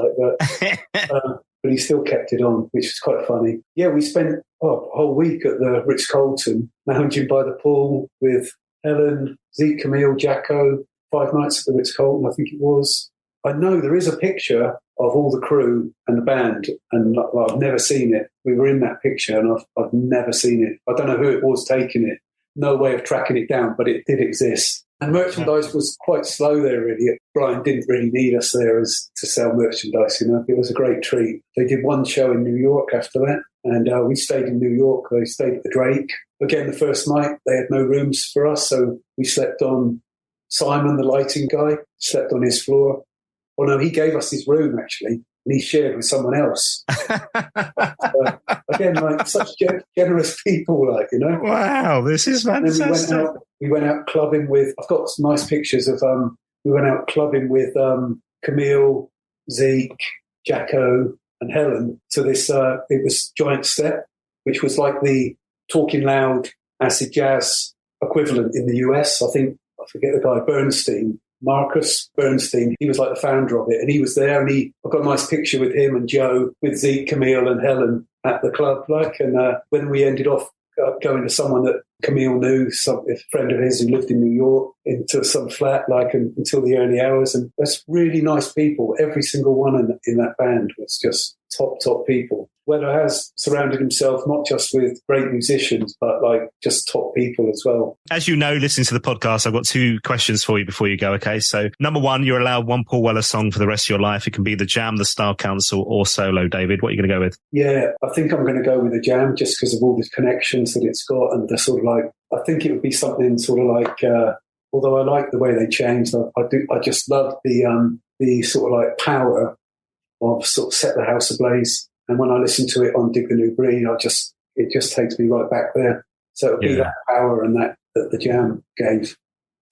but he still kept it on, which was quite funny. Yeah, we spent a whole week at the Ritz-Carlton, lounging by the pool with Helen, Zeke, Camille, Jacko, 5 nights at the Ritz-Carlton, I think it was. I know there is a picture of all the crew and the band, and I've never seen it. We were in that picture, and I've never seen it. I don't know who it was taking it. No way of tracking it down, but it did exist. And merchandise was quite slow there, really. Brian didn't really need us there to sell merchandise, It was a great treat. They did one show in New York after that, and we stayed in New York. They stayed at the Drake. Again, the first night, they had no rooms for us, so we slept on Simon, the lighting guy, slept on his floor. Well, no, he gave us his room, actually, and he shared with someone else. Again, such generous people, Wow, this is fantastic. We went out clubbing with, I've got some nice pictures of, we went out clubbing with Camille, Zeke, Jacko, and Helen to this, it was Giant Step, which was like the Talking Loud acid jazz equivalent in the US. I forget the guy, Marcus Bernstein, he was like the founder of it, and he was there, and I've got a nice picture with him and Joe, with Zeke, Camille, and Helen at the club, and when we ended off going to someone that Camille knew, a friend of his who lived in New York, into some flat, until the early hours, and that's really nice people. Every single one in that band was just top people. Weather has surrounded himself not just with great musicians, but just top people as well. As you know, listening to the podcast, I've got 2 questions for you before you go, okay? So number 1, you're allowed one Paul Weller song for the rest of your life. It can be the Jam, the Style Council, or solo. David, what are you going to go with? Yeah, I think I'm going to go with the Jam just because of all the connections that it's got, and the sort of I think it would be something sort of although I like the way they changed, I just love the sort of power of sort of Set the House Ablaze. And when I listen to it on Dig the New Breed, it just takes me right back there. So it would be that power and that the Jam gave.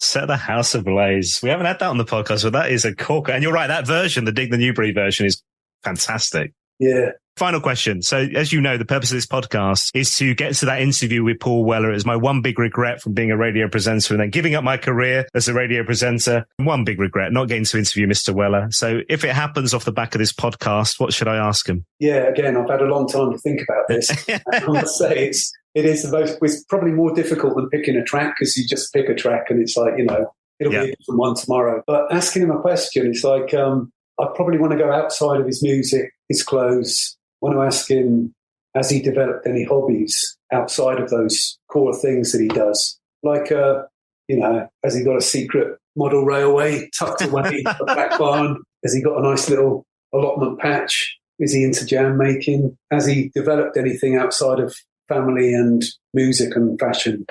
Set the House Ablaze. We haven't had that on the podcast, but that is a corker. And you're right, that version, the Dig the New Breed version, is fantastic. Yeah. Final question. So, as you know, the purpose of this podcast is to get to that interview with Paul Weller. It was my one big regret from being a radio presenter and then giving up my career as a radio presenter. One big regret, not getting to interview Mr. Weller. So if it happens off the back of this podcast, what should I ask him? Yeah, again, I've had a long time to think about this. I must say it's probably more difficult than picking a track, because you just pick a track and it's it'll be a different one tomorrow. But asking him a question, it's I probably want to go outside of his music, his clothes. I want to ask him, has he developed any hobbies outside of those core things that he does? Has he got a secret model railway tucked away in the back barn? Has he got a nice little allotment patch? Is he into jam making? Has he developed anything outside of family and music and fashion?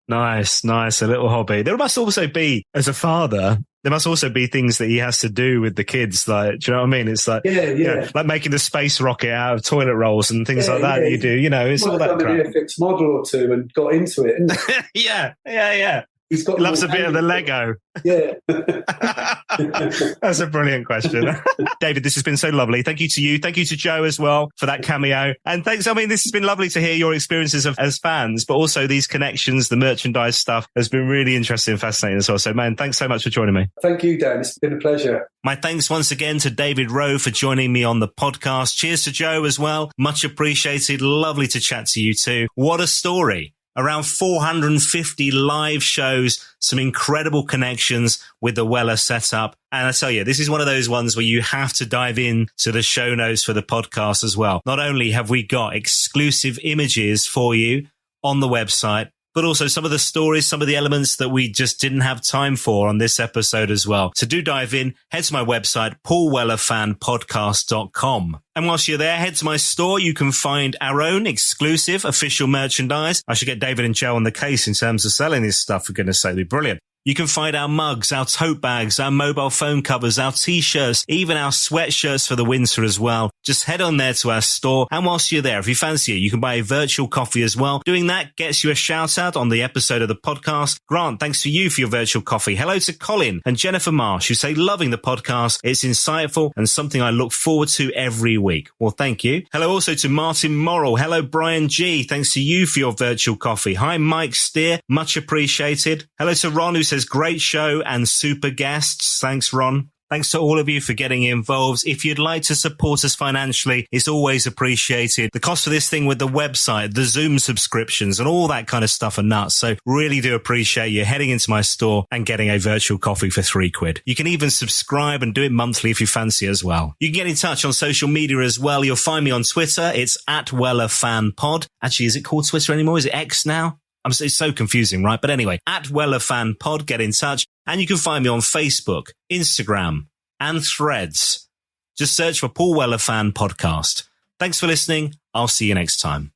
Nice. A little hobby. There must also be, as a father, there must also be things that he has to do with the kids. Do you know what I mean? It's like making the space rocket out of toilet rolls and things like that you do. It's all that crap. He fixed model or two and got into it. Yeah. He loves a bit of the Lego. Yeah. That's a brilliant question. David, this has been so lovely. Thank you to you. Thank you to Joe as well for that cameo. And thanks. This has been lovely to hear your experiences as fans, but also these connections, the merchandise stuff has been really interesting and fascinating as well. So, man, thanks so much for joining me. Thank you, Dan. It's been a pleasure. My thanks once again to David Rowe for joining me on the podcast. Cheers to Joe as well. Much appreciated. Lovely to chat to you too. What a story. around 450 live shows, some incredible connections with the Weller setup. And I tell you, this is one of those ones where you have to dive in to the show notes for the podcast as well. Not only have we got exclusive images for you on the website, but also some of the stories, some of the elements that we just didn't have time for on this episode as well. So do dive in, head to my website, paulwellerfanpodcast.com. And whilst you're there, head to my store. You can find our own exclusive official merchandise. I should get David and Joe on the case in terms of selling this stuff, for goodness sake. It'd be brilliant. You can find our mugs, our tote bags, our mobile phone covers, our t-shirts, even our sweatshirts for the winter as well. Just head on there to our store. And whilst you're there, if you fancy it, you can buy a virtual coffee as well. Doing that gets you a shout out on the episode of the podcast. Grant, thanks to you for your virtual coffee. Hello to Colin and Jennifer Marsh, who say, loving the podcast. It's insightful and something I look forward to every week. Well, thank you. Hello also to Martin Morrill. Hello, Brian G. Thanks to you for your virtual coffee. Hi, Mike Steer. Much appreciated. Hello to Ron, who says, great show and super guests. Thanks, Ron. Thanks to all of you for getting involved. If you'd like to support us financially, it's always appreciated. The cost for this thing with the website, the Zoom subscriptions and all that kind of stuff are nuts. So really do appreciate you heading into my store and getting a virtual coffee for £3. You can even subscribe and do it monthly if you fancy as well. You can get in touch on social media as well. You'll find me on Twitter. It's @WellerFanPod. Actually, is it called Twitter anymore? Is it X now? It's so confusing, right? But anyway, @WellerFanPod, get in touch. And you can find me on Facebook, Instagram, and Threads. Just search for Paul Weller Fan Podcast. Thanks for listening. I'll see you next time.